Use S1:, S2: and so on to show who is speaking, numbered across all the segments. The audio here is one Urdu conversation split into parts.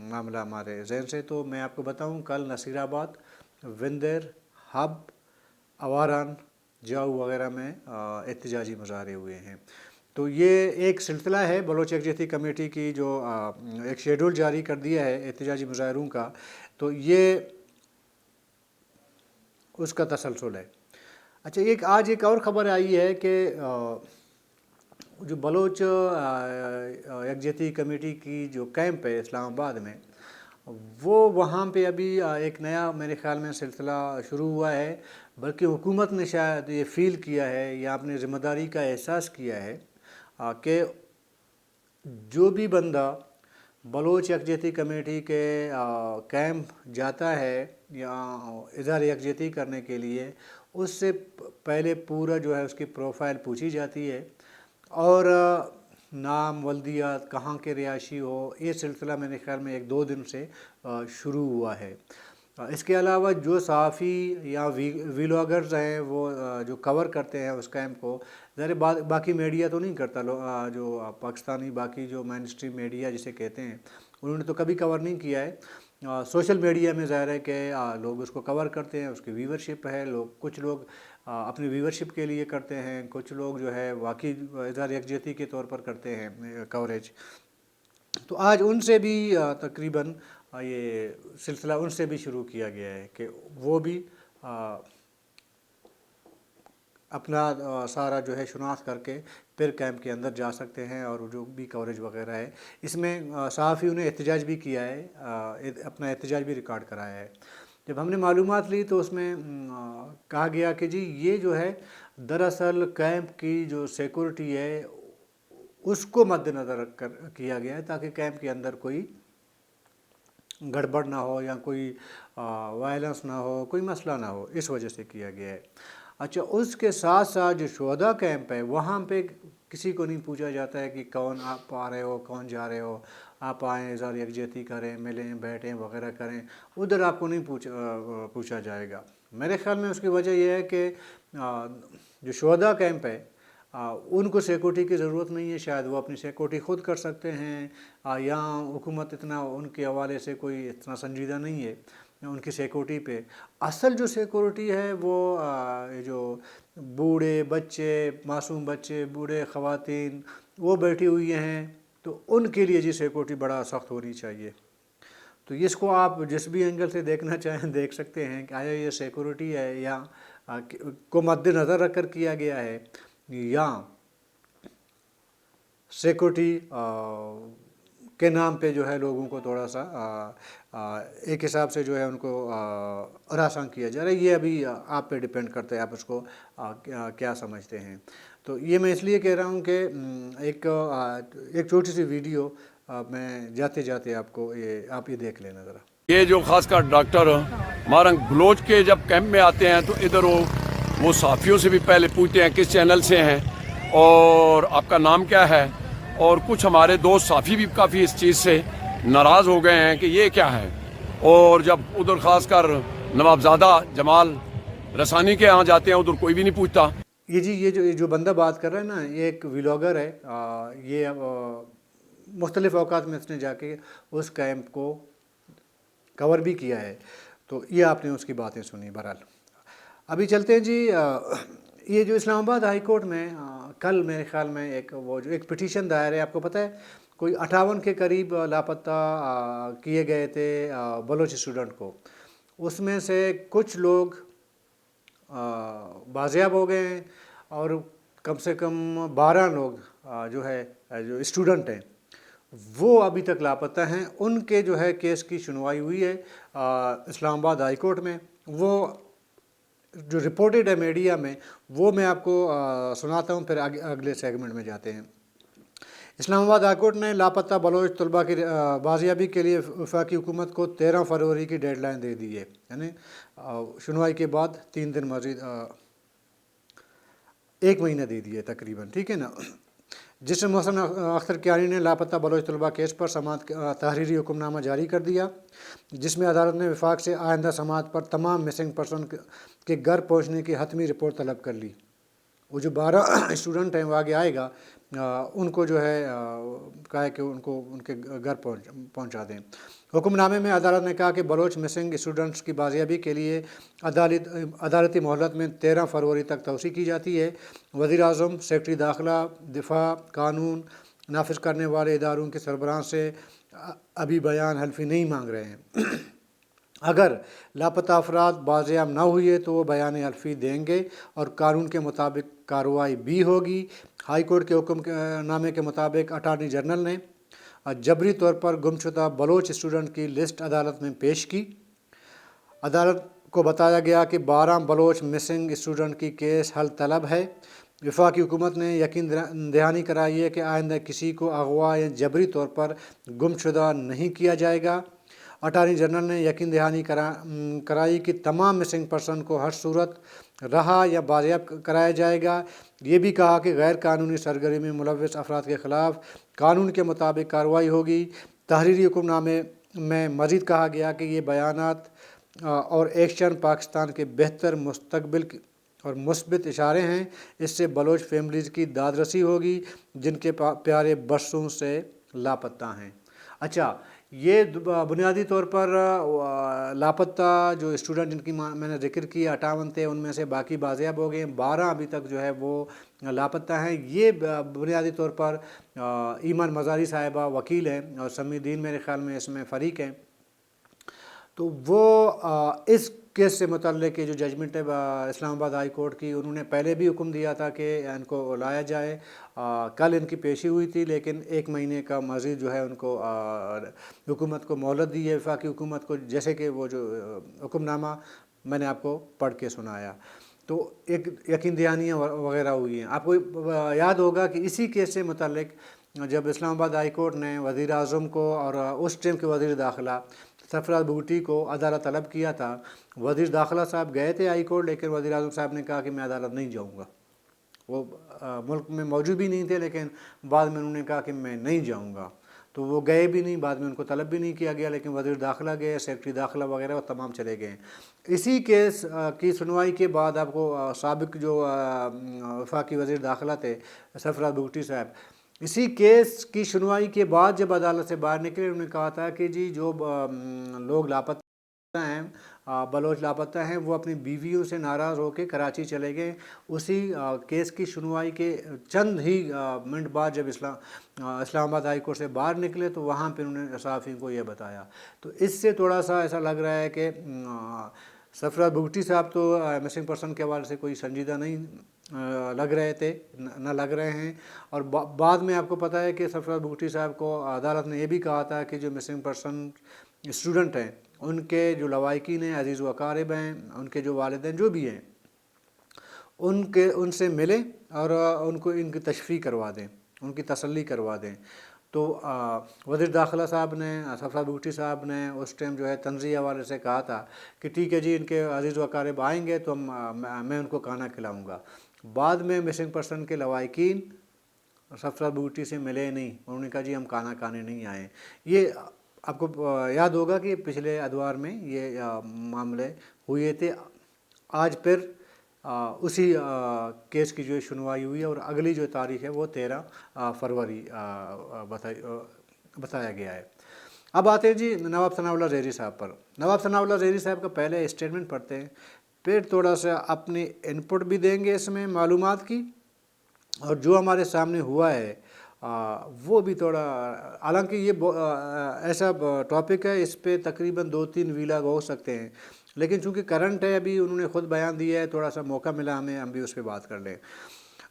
S1: معاملہ ہمارے ذہن سے، تو میں آپ کو بتاؤں کل نصیر آباد، وندر، ہب، اواران، جاؤ وغیرہ میں احتجاجی مظاہرے ہوئے ہیں۔ تو یہ ایک سلسلہ ہے بلوچ یکجہتی کمیٹی کی جو ایک شیڈول جاری کر دیا ہے احتجاجی مظاہروں کا، تو یہ اس کا تسلسل ہے۔ اچھا، آج ایک اور خبر آئی ہے کہ جو بلوچ یکجہتی کمیٹی کی جو کیمپ ہے اسلام آباد میں، وہاں پہ ابھی ایک نیا میرے خیال میں سلسلہ شروع ہوا ہے، بلکہ حکومت نے شاید یہ فیل کیا ہے یا اپنی ذمہ داری کا احساس کیا ہے کہ جو بھی بندہ بلوچ یکجہتی کمیٹی کے کیمپ جاتا ہے یا اظہار یکجہتی کرنے کے لیے، اس سے پہلے پورا جو ہے اس کی پروفائل پوچھی جاتی ہے، اور نام، ولدیات، کہاں کے رہائشی ہو، یہ سلسلہ میرے خیال میں 1-2 دن سے شروع ہوا ہے۔ اس کے علاوہ جو صحافی یا ویلاگرز ہیں وہ جو کور کرتے ہیں اس کیمپ کو، ظاہر باقی میڈیا تو نہیں کرتا، جو پاکستانی باقی جو مین اسٹریم میڈیا جسے کہتے ہیں، انہوں نے تو کبھی کور نہیں کیا ہے۔ سوشل میڈیا میں ظاہر ہے کہ لوگ اس کو کور کرتے ہیں، اس کی ویورشپ ہے، کچھ لوگ اپنی ویورشپ کے لیے کرتے ہیں، کچھ لوگ جو ہے واقعی اظہار یکجہتی کے طور پر کرتے ہیں کوریج۔ تو آج ان سے بھی تقریباً یہ سلسلہ ان سے بھی شروع کیا گیا ہے کہ وہ بھی اپنا سارا جو ہے شناخت کر کے پھر کیمپ کے اندر جا سکتے ہیں، اور جو بھی کوریج وغیرہ ہے اس میں صحافیوں نے احتجاج بھی کیا ہے، اپنا احتجاج بھی ریکارڈ کرایا ہے۔ جب ہم نے معلومات لی تو اس میں کہا گیا کہ جی یہ جو ہے دراصل کیمپ کی جو سیکورٹی ہے اس کو مد نظر رکھ کر کیا گیا ہے، تاکہ کیمپ کے اندر کوئی گڑبڑ نہ ہو یا کوئی وائلنس نہ ہو، کوئی مسئلہ نہ ہو، اس وجہ سے کیا گیا ہے۔ اچھا، اس کے ساتھ ساتھ جو شہداء کیمپ ہے وہاں پہ کسی کو نہیں پوچھا جاتا ہے کہ کون آپ آ رہے ہو، کون جا رہے ہو، آپ آئیں اظہار یکجہتی کریں، ملیں، بیٹھیں وغیرہ کریں، ادھر آپ کو نہیں پوچھا جائے گا۔ میرے خیال میں اس کی وجہ یہ ہے کہ جو شہداء کیمپ ہے ان کو سیکورٹی کی ضرورت نہیں ہے، شاید وہ اپنی سیکورٹی خود کر سکتے ہیں، یا حکومت اتنا ان کے حوالے سے کوئی اتنا سنجیدہ نہیں ہے ان کی سیکورٹی پہ۔ اصل جو سیکورٹی ہے وہ جو بوڑھے بچے، معصوم بچے، بوڑھے خواتین وہ بیٹھی ہوئی ہیں، تو ان کے لیے جی سیکورٹی بڑا سخت ہونی چاہیے۔ تو اس کو آپ جس بھی اینگل سے دیکھنا چاہیں دیکھ سکتے ہیں کہ آیا یہ سیکورٹی ہے یا کو مد نظر رکھ کر کیا گیا ہے، یا سیکورٹی کے نام پہ جو ہے لوگوں کو تھوڑا سا ایک حساب سے جو ہے ان کو ہراساں کیا جا رہا ہے۔ یہ ابھی آپ پہ ڈیپینڈ کرتا ہے، آپ اس کو کیا سمجھتے ہیں۔ تو یہ میں اس لیے کہہ رہا ہوں کہ ایک چھوٹی سی ویڈیو میں جاتے جاتے آپ یہ دیکھ لینا ذرا۔
S2: یہ جو خاص کر ڈاکٹر مارنگ بلوچ کے جب کیمپ میں آتے ہیں تو ادھر وہ صحافیوں سے بھی پہلے پوچھتے ہیں کس چینل سے ہیں اور آپ کا نام کیا ہے، اور کچھ ہمارے دوست صحافی بھی کافی اس چیز سے ناراض ہو گئے ہیں کہ یہ کیا ہے۔ اور جب ادھر خاص کر نوابزادہ جمال رسانی کے ہاں جاتے ہیں ادھر کوئی بھی نہیں پوچھتا۔
S1: یہ جو بندہ بات کر رہا ہے نا، یہ ایک ولاگر ہے، یہ مختلف اوقات میں اس نے جا کے اس کیمپ کو کور بھی کیا ہے، تو یہ آپ نے اس کی باتیں سنی۔ بہرحال ابھی چلتے ہیں جی، یہ جو اسلام آباد ہائی کورٹ میں کل میرے خیال میں ایک پٹیشن دائر ہے، آپ کو پتہ ہے کوئی 58 کے قریب لاپتہ کیے گئے تھے بلوچ اسٹوڈنٹ کو، اس میں سے کچھ لوگ بازیاب ہو گئے ہیں، اور کم سے کم 12 لوگ جو اسٹوڈنٹ ہیں وہ ابھی تک لاپتہ ہیں۔ ان کے جو ہے کیس کی سنوائی ہوئی ہے اسلام آباد ہائی کورٹ میں، وہ جو رپورٹڈ ہے میڈیا میں وہ میں آپ کو سناتا ہوں، پھر اگلے سیگمنٹ میں جاتے ہیں۔ اسلام آباد ہائی کورٹ نے لاپتہ بلوچ طلباء کی بازیابی کے لیے وفاقی حکومت کو 13 فروری کی ڈیڈ لائن دے دی ہے، یعنی سنوائی کے بعد 3 دن مزید 1 مہینہ دے دیے تقریباً، ٹھیک ہے نا، جس میں محسن اختر کیانی نے لاپتہ بلوچ طلباء کیس پر سماعت تحریری حکم نامہ جاری کر دیا، جس میں عدالت نے وفاق سے آئندہ سماعت پر تمام مسنگ پرسن کے گھر پہنچنے کی حتمی رپورٹ طلب کر لی۔ وہ جو 12 اسٹوڈنٹ ہیں وہ آگے آئے گا، ان کو جو ہے کہا ہے کہ ان کو ان کے گھر پہنچا دیں۔ حکم نامے میں عدالت نے کہا کہ بلوچ مسنگ اسٹوڈنٹس کی بازیابی کے لیے عدالتی مہلت میں 13 فروری تک توسیع کی جاتی ہے۔ وزیر اعظم، سیکرٹری داخلہ، دفاع، قانون نافذ کرنے والے اداروں کے سربراہ سے ابھی بیان حلفی نہیں مانگ رہے ہیں۔ اگر لاپتہ افراد بازیاب نہ ہوئے تو وہ بیان حلفی دیں گے اور قانون کے مطابق کارروائی بھی ہوگی۔ ہائی کورٹ کے حکم نامے کے مطابق اٹارنی جنرل نے جبری طور پر گمشدہ بلوچ اسٹوڈنٹ کی لسٹ عدالت میں پیش کی۔ عدالت کو بتایا گیا کہ 12 بلوچ مسنگ اسٹوڈنٹ کی کیس حل طلب ہے۔ وفاقی حکومت نے یقین دہانی کرائی ہے کہ آئندہ کسی کو اغوا یا جبری طور پر گمشدہ نہیں کیا جائے گا۔ اٹارنی جنرل نے یقین دہانی کرائی کہ تمام مسنگ پرسن کو ہر صورت رہا یا بازیاب کرایا جائے گا۔ یہ بھی کہا کہ غیر قانونی سرگرمی میں ملوث افراد کے خلاف قانون کے مطابق کارروائی ہوگی۔ تحریری حکم نامے میں مزید کہا گیا کہ یہ بیانات اور ایکشن پاکستان کے بہتر مستقبل اور مثبت اشارے ہیں۔ اس سے بلوچ فیملیز کی داد رسی ہوگی جن کے پیارے برسوں سے لاپتہ ہیں۔ اچھا، یہ بنیادی طور پر لاپتہ جو اسٹوڈنٹ جن کی میں نے ذکر کیا 58 تھے، ان میں سے باقی بازیاب ہو گئے ہیں، 12 ابھی تک جو ہے وہ لاپتہ ہیں۔ یہ بنیادی طور پر ایمان مزاری صاحبہ وکیل ہیں اور سمیع الدین میرے خیال میں اس میں فریق ہیں، تو وہ اس کیس سے متعلق جو ججمنٹ ہے اسلام آباد ہائی کورٹ کی، انہوں نے پہلے بھی حکم دیا تھا کہ ان کو لایا جائے۔ کل ان کی پیشی ہوئی تھی، لیکن 1 مہینے کا مزید جو ہے ان کو حکومت کو مہلت دی ہے، وفاقی حکومت کو، جیسے کہ وہ جو حکم نامہ میں نے آپ کو پڑھ کے سنایا، تو ایک یقین دہانیاں وغیرہ ہوئی ہیں۔ آپ کو یاد ہوگا کہ اسی کیس سے متعلق جب اسلام آباد ہائی کورٹ نے وزیر اعظم کو اور اس ٹائم کے وزیر داخلہ سرفراز بگٹی کو عدالت طلب کیا تھا، وزیر داخلہ صاحب گئے تھے ہائی کورٹ، لیکن وزیر اعظم صاحب نے کہا کہ میں عدالت نہیں جاؤں گا۔ وہ ملک میں موجود بھی نہیں تھے، لیکن بعد میں انہوں نے کہا کہ میں نہیں جاؤں گا، تو وہ گئے بھی نہیں، بعد میں ان کو طلب بھی نہیں کیا گیا، لیکن وزیر داخلہ گئے، سیکرٹری داخلہ وغیرہ وہ تمام چلے گئے۔ اسی کیس کی سنوائی کے بعد آپ کو سابق جو وفاقی وزیر داخلہ تھے سرفراز بگٹی صاحب، اسی کیس کی سنوائی کے بعد جب عدالت سے باہر نکلے، انہوں نے کہا تھا کہ جی جو لوگ لاپتہ ہیں، بلوچ لاپتہ ہیں، وہ اپنی بیویوں سے ناراض ہو کے کراچی چلے گئے۔ اسی کیس کی سنوائی کے چند ہی منٹ بعد جب اسلام آباد ہائی کورٹ سے باہر نکلے تو وہاں پہ انہوں نے صحافیوں کو یہ بتایا۔ تو اس سے تھوڑا سا ایسا لگ رہا ہے کہ سرفراز بگٹی صاحب تو مسنگ پرسن کے حوالے سے کوئی سنجیدہ نہیں لگ رہے تھے، نہ لگ رہے ہیں، اور بعد میں آپ کو پتہ ہے کہ سرفراز بگٹی صاحب کو عدالت نے یہ بھی کہا تھا کہ جو مسنگ پرسن اسٹوڈنٹ ہیں، ان کے جو لواحقین ہیں، عزیز و اقارب ہیں، ان کے جو والدین جو بھی ہیں، ان سے ملیں اور ان کو ان کی تشفیع کروا دیں، ان کی تسلی کروا دیں۔ تو وزیر داخلہ صاحب نے، سرفراز بگٹی صاحب نے اس ٹائم جو ہے تنزیہ حوالے سے کہا تھا کہ ٹھیک ہے جی، ان کے عزیز و اقارب آئیں گے تو میں ان کو کھانا کھلاؤں گا۔ بعد میں مسنگ پرسن کے لواحقین سرفراز بگٹی سے ملے نہیں، انہوں نے کہا جی ہم کھانا کھانے نہیں آئے۔ یہ آپ کو یاد ہوگا کہ پچھلے ادوار میں یہ معاملے ہوئے تھے۔ آج پھر اسی کیس کی جو سنوائی ہوئی ہے اور اگلی جو تاریخ ہے وہ 13 فروری بتایا گیا ہے۔ اب آتے ہیں جی نواب ثناء اللہ زہری صاحب پر۔ نواب ثناء اللہ زہری صاحب کا پہلے اسٹیٹمنٹ پڑھتے ہیں، پھر تھوڑا سا اپنی انپٹ بھی دیں گے اس میں معلومات کی، اور جو ہمارے سامنے ہوا ہے وہ بھی تھوڑا، حالانکہ یہ ایسا ٹاپک ہے، اس پہ تقریباً 2-3 ویلاگ ہو سکتے ہیں، لیکن چونکہ کرنٹ ہے، ابھی انہوں نے خود بیان دیا ہے، تھوڑا سا موقع ملا ہم بھی اس پہ بات کر لیں۔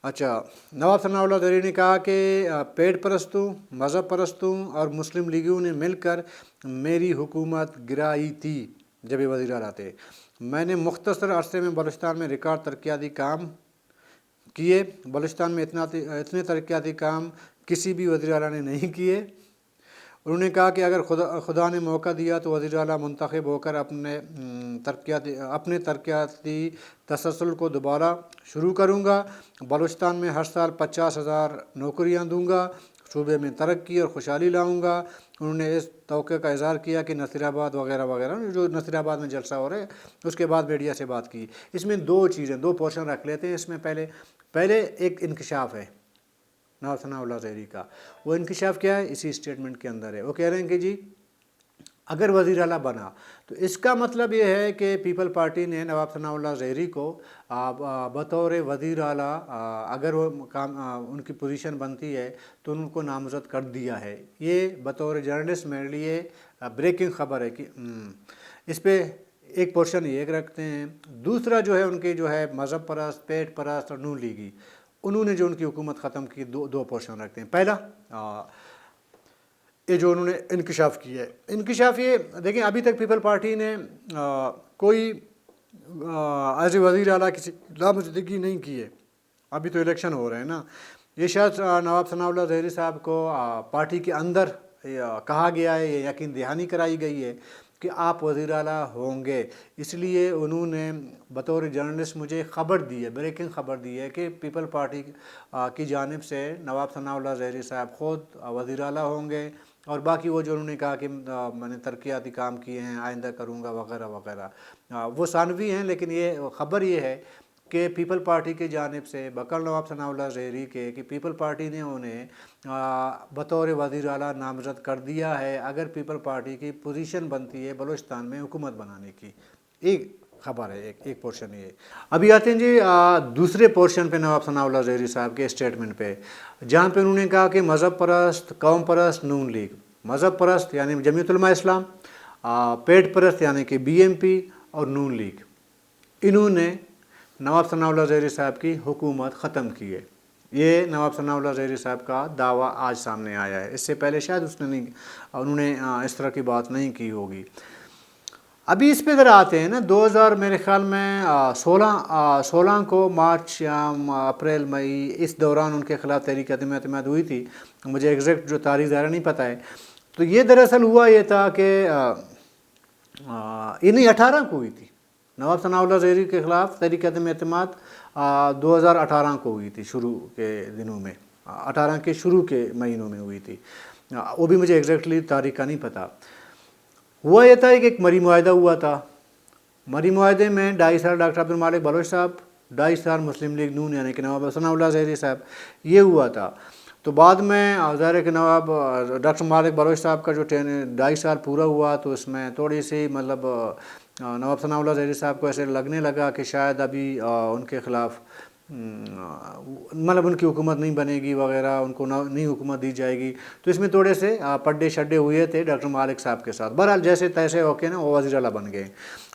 S1: اچھا، نواب ثناء اللہ زہری نے کہا کہ پیٹ پرستوں، مذہب پرستوں اور مسلم لیگیوں نے مل کر میری حکومت گرائی تھی جب یہ وزیر اعلیٰ تھے۔ میں نے مختصر عرصے میں بلوچستان میں ریکارڈ ترقیاتی کام کیے۔ بلوچستان میں اتنے ترقیاتی کام کسی بھی وزیر اعلیٰ نے نہیں کیے۔ انہوں نے کہا کہ اگر خدا نے موقع دیا تو وزیر اعلیٰ منتخب ہو کر اپنے ترقیاتی تسلسل کو دوبارہ شروع کروں گا۔ بلوچستان میں ہر سال 50,000 نوکریاں دوں گا، صوبے میں ترقی اور خوشحالی لاؤں گا۔ انہوں نے اس توقع کا اظہار کیا کہ نصیر آباد وغیرہ وغیرہ جو نصیر آباد میں جلسہ ہو رہا ہے، اس کے بعد میڈیا سے بات کی۔ اس میں 2 چیزیں، 2 پورشن رکھ لیتے ہیں اس میں۔ پہلے ایک انکشاف ہے نواب ثناء اللہ زہری کا. وہ انکشاف کیا ہے؟ اسی اسٹیٹمنٹ کے اندر ہے. وہ کہہ رہے ہیں کہ جی اگر وزیر اعلیٰ بنا تو اس کا مطلب یہ ہے کہ پیپل پارٹی نے نواب ثناء اللہ زہری کو بطور وزیر اعلیٰ اگر وہ ان کی پوزیشن بنتی ہے تو ان کو نامزد کر دیا ہے. یہ بطور جرنلسٹ میرے لیے بریکنگ خبر ہے کہ اس پہ ایک پورشن یہ رکھتے ہیں. دوسرا جو ہے ان کے جو ہے مذہب پرست، پیٹ پرست اور نون لیگی، انہوں نے جو ان کی حکومت ختم کی دو پورشن رکھتے ہیں. پہلا یہ جو انہوں نے انکشاف کیا ہے، انکشاف یہ دیکھیں ابھی تک پیپل پارٹی نے کوئی ایز اے وزیر اعلیٰ کسی نامزدگی نہیں کی ہے. ابھی تو الیکشن ہو رہے ہیں نا. یہ شاید نواب ثناء اللہ زہری صاحب کو پارٹی کے اندر کہا گیا ہے، یہ یقین دہانی کرائی گئی ہے کہ آپ وزیر اعلیٰ ہوں گے. اس لیے انہوں نے بطور جرنلسٹ مجھے خبر دی ہے، بریکنگ خبر دی ہے کہ پیپل پارٹی کی جانب سے نواب ثناء اللہ زہری صاحب خود وزیر اعلیٰ ہوں گے، اور باقی وہ جو انہوں نے کہا کہ میں نے ترقیاتی کام کیے ہیں آئندہ کروں گا وغیرہ وغیرہ، وہ ثانوی ہیں. لیکن یہ خبر یہ ہے کہ پیپل پارٹی کی جانب سے بقول نواب ثناء اللہ زہری کے کہ پیپل پارٹی نے انہیں بطور وزیر اعلیٰ نامزد کر دیا ہے اگر پیپل پارٹی کی پوزیشن بنتی ہے بلوچستان میں حکومت بنانے کی. ایک خبر ہے، ایک پورشن یہ. ابھی آتے ہیں جی دوسرے پورشن پہ نواب ثناء اللہ زہری صاحب کے اسٹیٹمنٹ پہ، جہاں پہ انہوں نے کہا کہ مذہب پرست، قوم پرست نون لیگ، مذہب پرست یعنی جمعیت علماء اسلام، پیٹ پرست یعنی کہ BMP اور نون لیگ، انہوں نے نواب ثناء اللہ زہری صاحب کی حکومت ختم کی ہے. یہ نواب ثناء اللہ زہری صاحب کا دعویٰ آج سامنے آیا ہے. اس سے پہلے شاید انہوں نے اس طرح کی بات نہیں کی ہوگی. ابھی اس پہ ذرا آتے ہیں نا. 2000 میرے خیال میں 16 کو مارچ یا اپریل مئی اس دوران ان کے خلاف تحریک عدم اعتماد ہوئی تھی. مجھے ایگزیکٹ جو تاریخ ذرا نہیں پتہ ہے. تو یہ دراصل ہوا یہ تھا کہ انہیں 18 کو ہوئی تھی نواب ثناء اللہ زہری کے خلاف تحریک عدم اعتماد 2018 کو ہوئی تھی، شروع کے دنوں میں، 18 کے شروع کے مہینوں میں ہوئی تھی. وہ بھی مجھے ایگزیکٹلی تاریخ کا نہیں پتہ. ہوا یہ تھا کہ ایک مری معاہدہ ہوا تھا. مری معاہدے میں 2.5 سال ڈاکٹر عبد المالک بلوچ صاحب، 2.5 سال مسلم لیگ نون یعنی کہ نواب ثناء اللہ زہری صاحب، یہ ہوا تھا. تو بعد میں ظاہر ہے کہ نواب ڈاکٹر مالک بلوچ صاحب کا جو 2.5 سال پورا ہوا تو اس میں تھوڑی سی مطلب نواب ثناء اللہ زہری صاحب کو ایسے لگنے لگا کہ شاید ابھی ان کے خلاف مطلب ان کی حکومت نہیں بنے گی وغیرہ، ان کو نئی حکومت دی جائے گی. تو اس میں تھوڑے سے پڈے شڈے ہوئے تھے ڈاکٹر مالک صاحب کے ساتھ. بہرحال جیسے تیسے ہو کے نا وہ وزیر اعلیٰ بن گئے.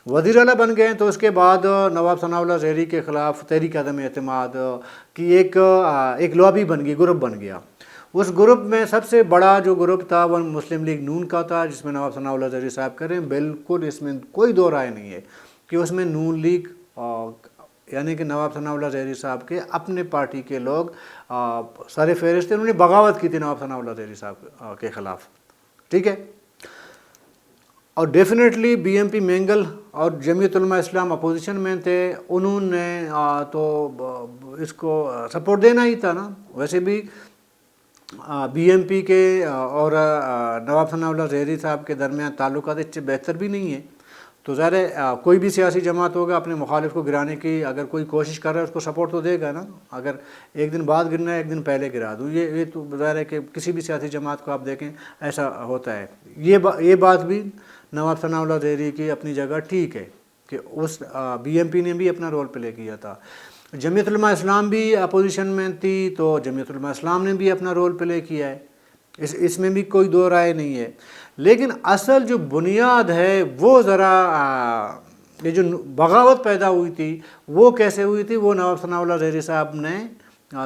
S1: وزیر اعلیٰ بن گئے تو اس کے بعد نواب ثناء اللہ زہری کے خلاف تحریک عدم اعتماد کی ایک لابی بن گئی، گروپ بن گیا. اس گروپ میں سب سے بڑا جو گروپ تھا وہ مسلم لیگ نون کا تھا، جس میں نواب ثناء اللہ زہری صاحب کریں. بالکل اس میں کوئی دو رائے نہیں ہے کہ اس میں نون لیگ یعنی کہ نواب ثناء اللہ زہری صاحب کے اپنے پارٹی کے لوگ سر فہرست تھے. انہوں نے بغاوت کی تھی نواب ثناء اللہ زہری صاحب کے خلاف. ٹھیک ہے. اور ڈیفینیٹلی BMP مینگل اور جمعیت علماء اسلام اپوزیشن میں تھے. انہوں نے تو اس کو سپورٹ دینا ہی تھا نا. ویسے بھی BMP کے اور نواب ثناء اللہ زہری صاحب کے درمیان تعلقات اچھے بہتر بھی نہیں ہیں. تو ظاہر ہے کوئی بھی سیاسی جماعت ہوگا اپنے مخالف کو گرانے کی اگر کوئی کوشش کر رہا ہے اس کو سپورٹ تو دے گا نا. اگر ایک دن بعد گرنا ہے ایک دن پہلے گرا دوں، یہ تو ظاہر ہے کہ کسی بھی سیاسی جماعت کو آپ دیکھیں ایسا ہوتا ہے. یہ بات بھی نواب ثناء اللہ زہری کی اپنی جگہ ٹھیک ہے کہ اس BMP نے بھی اپنا رول پلے کیا تھا. جمعیت علماء اسلام بھی اپوزیشن میں تھی تو جمعیت علماء اسلام نے بھی اپنا رول پلے کیا ہے. اس میں بھی کوئی دو رائے نہیں ہے. لیکن اصل جو بنیاد ہے وہ ذرا یہ جو بغاوت پیدا ہوئی تھی وہ کیسے ہوئی تھی وہ نواب ثناء اللہ زہری صاحب نے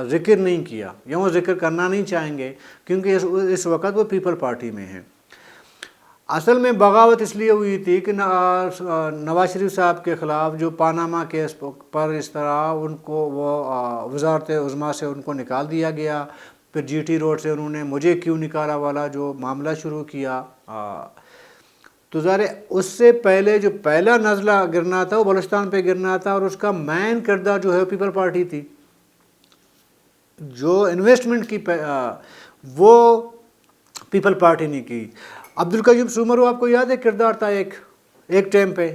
S1: ذکر نہیں کیا یا وہ ذکر کرنا نہیں چاہیں گے کیونکہ اس وقت وہ پیپل پارٹی میں ہیں. اصل میں بغاوت اس لیے ہوئی تھی کہ نواز شریف صاحب کے خلاف جو پاناما کیس پر اس طرح ان کو وہ وزارت عظمیٰ سے ان کو نکال دیا گیا. پھر GT روڈ سے انہوں نے مجھے کیوں نکالا والا جو معاملہ شروع کیا. تو ظاہر اس سے پہلے جو پہلا نزلہ گرنا تھا وہ بلوچستان پہ گرنا تھا اور اس کا مین کردہ جو ہے پیپل پارٹی تھی. جو انویسٹمنٹ کی وہ پیپل پارٹی نے کی. عبدالقیوم سومرو آپ کو یاد ہے کردار تھا ایک ٹائم پہ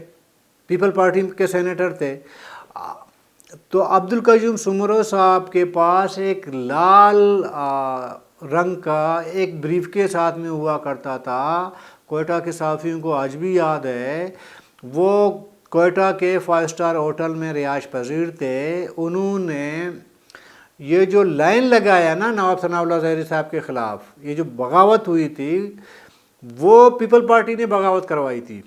S1: پیپل پارٹی کے سینیٹر تھے. تو عبدالقیوم سمرو صاحب کے پاس ایک لال رنگ کا ایک بریف کے ساتھ میں ہوا کرتا تھا، کوئٹہ کے صحافیوں کو آج بھی یاد ہے، وہ کوئٹہ کے 5 اسٹار ہوٹل میں رہائش پذیر تھے۔ انہوں نے یہ جو لائن لگایا نا نواب ثناء اللہ زہری صاحب کے خلاف، یہ جو بغاوت ہوئی تھی، وہ پیپل پارٹی نے بغاوت کروائی تھی۔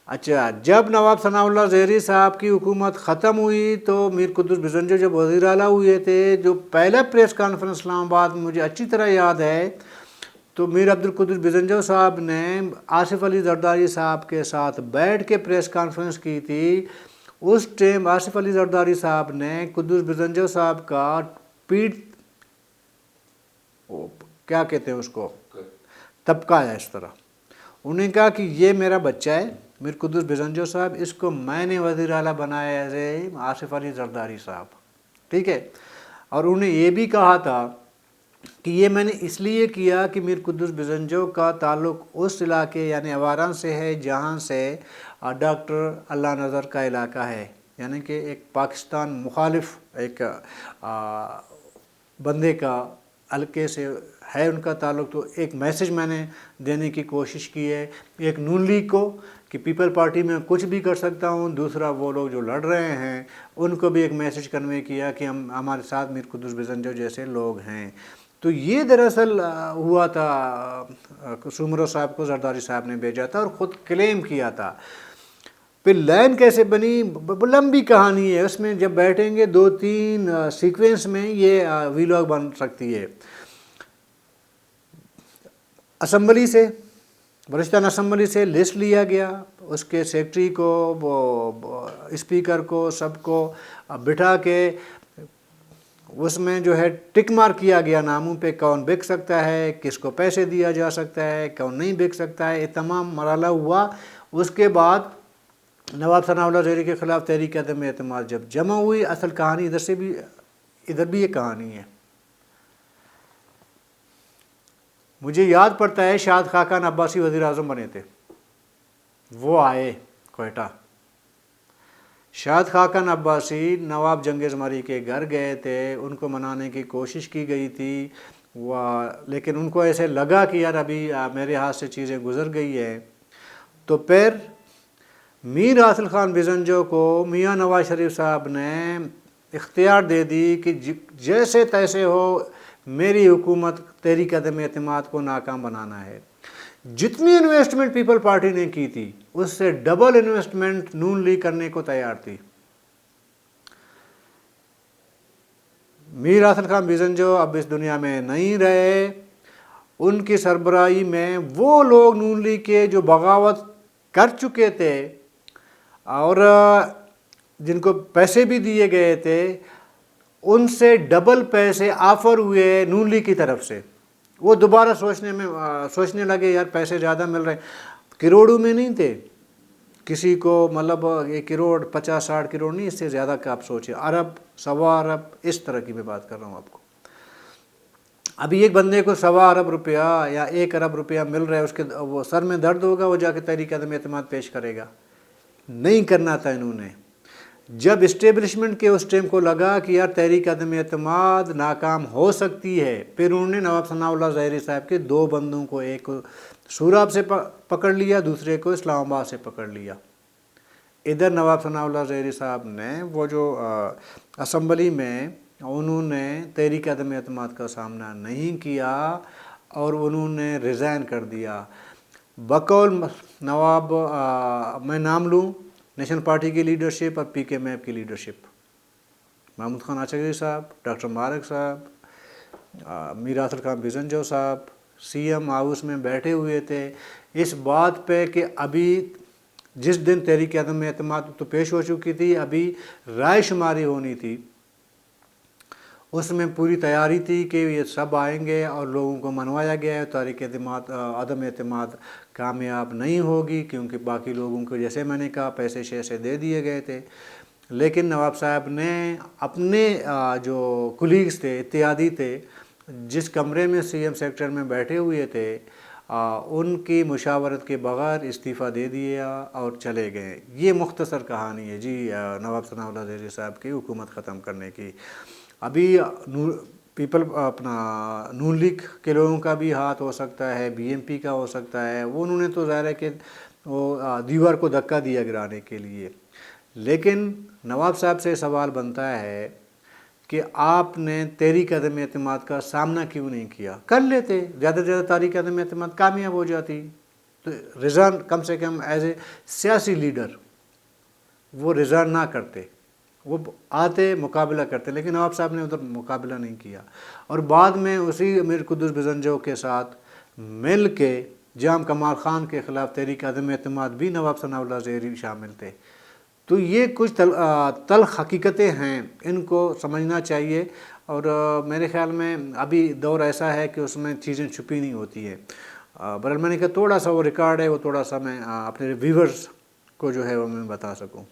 S1: اچھا، جب نواب ثناء اللہ زہری صاحب کی حکومت ختم ہوئی تو میر قدس بزنجو جب وزیر اعلیٰ ہوئے تھے، جو پہلا پریس کانفرنس اسلام آباد مجھے اچھی طرح یاد ہے، تو میر عبدالقدس بزنجو صاحب نے آصف علی زرداری صاحب کے ساتھ بیٹھ کے پریس کانفرنس کی تھی۔ اس ٹائم آصف علی زرداری صاحب نے قدس بزنجو صاحب کا پیٹ کیا کہتے ہیں اس کو طبقایا اس طرح، انہوں نے کہا کہ یہ میرا بچہ ہے میر قدس بزنجو صاحب، اس کو میں نے وزیر اعلیٰ بنایا ہے آصف علی زرداری صاحب، ٹھیک ہے۔ اور انہوں نے یہ بھی کہا تھا کہ یہ میں نے اس لیے کیا کہ میر قدس بزنجو کا تعلق اس علاقے یعنی اواران سے ہے جہاں سے ڈاکٹر اللہ نظر کا علاقہ ہے، یعنی کہ ایک پاکستان مخالف ایک بندے کا حلقے سے ہے ان کا تعلق، تو ایک میسیج میں نے دینے کی کوشش کی ہے، ایک نون لیگ کو کہ پیپل پارٹی میں کچھ بھی کر سکتا ہوں، دوسرا وہ لوگ جو لڑ رہے ہیں ان کو بھی ایک میسیج کنوے کیا کہ ہمارے ساتھ میر قدس بزنجو جیسے لوگ ہیں۔ تو یہ دراصل ہوا تھا، سمرو صاحب کو زرداری صاحب نے بھیجا تھا اور خود کلیم کیا تھا۔ پھر لائن کیسے بنی، لمبی کہانی ہے، اس میں جب بیٹھیں گے 2-3 سیکوینس میں یہ ویلاگ بن سکتی ہے۔ اسمبلی سے، بلوچستان اسمبلی سے لسٹ لیا گیا، اس کے سیکرٹری کو، وہ اسپیکر کو، سب کو بٹھا کے اس میں جو ہے ٹک مارک کیا گیا ناموں پہ، کون بک سکتا ہے، کس کو پیسے دیا جا سکتا ہے، کون نہیں بک سکتا ہے، یہ تمام مرحلہ ہوا۔ اس کے بعد نواب ثناء اللہ زہری کے خلاف تحریک عدم اعتماد جب جمع ہوئی، اصل کہانی ادھر بھی یہ کہانی ہے۔ مجھے یاد پڑتا ہے شاد خاقان عباسی وزیر اعظم بنے تھے، وہ آئے کوئٹہ، شاد خاقان عباسی نواب جنگیز مری کے گھر گئے تھے، ان کو منانے کی کوشش کی گئی تھی، لیکن ان کو ایسے لگا کہ یار ابھی میرے ہاتھ سے چیزیں گزر گئی ہیں، تو پھر میر حاصل خان بزنجو کو میاں نواز شریف صاحب نے اختیار دے دی کہ جیسے تیسے ہو میری حکومت تحریک عدم اعتماد کو ناکام بنانا ہے۔ جتنی انویسٹمنٹ پیپل پارٹی نے کی تھی اس سے ڈبل انویسٹمنٹ نون لیگ کرنے کو تیار تھی۔ میر حاصل خان بزنجو اب اس دنیا میں نہیں رہے، ان کی سربراہی میں وہ لوگ نون لیگ کے جو بغاوت کر چکے تھے اور جن کو پیسے بھی دیے گئے تھے، ان سے ڈبل پیسے آفر ہوئے نون لیگ کی طرف سے۔ وہ دوبارہ سوچنے لگے یار پیسے زیادہ مل رہے ہیں، کروڑوں میں نہیں تھے، کسی کو مطلب 1 کروڑ 50-60 کروڑ نہیں، اس سے زیادہ کا آپ سوچیں، ارب 1.25 ارب اس طرح کی میں بات کر رہا ہوں آپ کو۔ ابھی ایک بندے کو 1.25 ارب روپیہ یا 1 ارب روپیہ مل رہا ہے، اس کے وہ سر میں درد ہوگا، وہ جا کے تحریک عدم اعتماد پیش کرے گا؟ نہیں کرنا تھا انہوں نے۔ جب اسٹیبلشمنٹ کے اس ٹائم کو لگا کہ یار تحریک عدم اعتماد ناکام ہو سکتی ہے، پھر انہوں نے نواب ثناء اللہ زہری صاحب کے 2 بندوں کو، ایک سوراب سے پکڑ لیا، دوسرے کو اسلام آباد سے پکڑ لیا۔ ادھر نواب ثناء اللہ زہری صاحب نے وہ جو اسمبلی میں انہوں نے تحریک عدم اعتماد کا سامنا نہیں کیا اور انہوں نے ریزائن کر دیا۔ بقول نواب میں نام لوں، نیشنل پارٹی کی لیڈرشپ اور پی کے میپ کی لیڈرشپ، محمود خان آچگری صاحب، ڈاکٹر مارک صاحب، میر حاصل خان بزنجو صاحب سی ایم ہاؤس میں بیٹھے ہوئے تھے اس بات پہ کہ ابھی جس دن تحریک عدم اعتماد تو پیش ہو چکی تھی، ابھی رائے شماری ہونی تھی، اس میں پوری تیاری تھی کہ یہ سب آئیں گے اور لوگوں کو منوایا گیا ہے تحریک عدم اعتماد کامیاب نہیں ہوگی، کیونکہ باقی لوگوں کو جیسے میں نے کہا پیسے شیسے دے دیے گئے تھے۔ لیکن نواب صاحب نے اپنے جو کولیگز تھے، اتحادی تھے، جس کمرے میں سی ایم سیکٹر میں بیٹھے ہوئے تھے، ان کی مشاورت کے بغیر استعفیٰ دے دیا اور چلے گئے. یہ مختصر کہانی ہے جی نواب ثناء اللہ زہری صاحب کی حکومت ختم کرنے کی. ابھی نون لیگ کے لوگوں کا بھی ہاتھ ہو سکتا ہے, بی ایم پی کا ہو سکتا ہے. انہوں نے تو ظاہر ہے کہ وہ دیوار کو دھکا دیا گرانے کے لیے. لیکن نواب صاحب سے سوال بنتا ہے کہ آپ نے تحریک عدم اعتماد کا سامنا کیوں نہیں کیا؟ کر لیتے, زیادہ سے زیادہ تحریک عدم اعتماد کامیاب ہو جاتی. تو ریزائن کم سے کم ایز اے سیاسی لیڈر وہ ریزائن نہ کرتے, وہ آتے مقابلہ کرتے. لیکن نواب صاحب نے ادھر مقابلہ نہیں کیا, اور بعد میں اسی امیر قدس بزنجو کے ساتھ مل کے جام کمال خان کے خلاف تحریک عدم اعتماد بھی نواب ثناء اللہ زہری شامل تھے. تو یہ کچھ تلخ حقیقتیں ہیں, ان کو سمجھنا چاہیے. اور میرے خیال میں ابھی دور ایسا ہے کہ اس میں چیزیں چھپی نہیں ہوتی ہیں. برحال میں نے کہا تھوڑا سا وہ ریکارڈ ہے, وہ تھوڑا سا میں اپنے ویورز کو جو ہے وہ میں بتا سکوں.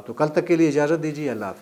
S1: تو کل تک کے لیے اجازت دیجیے. اللہ حافظ.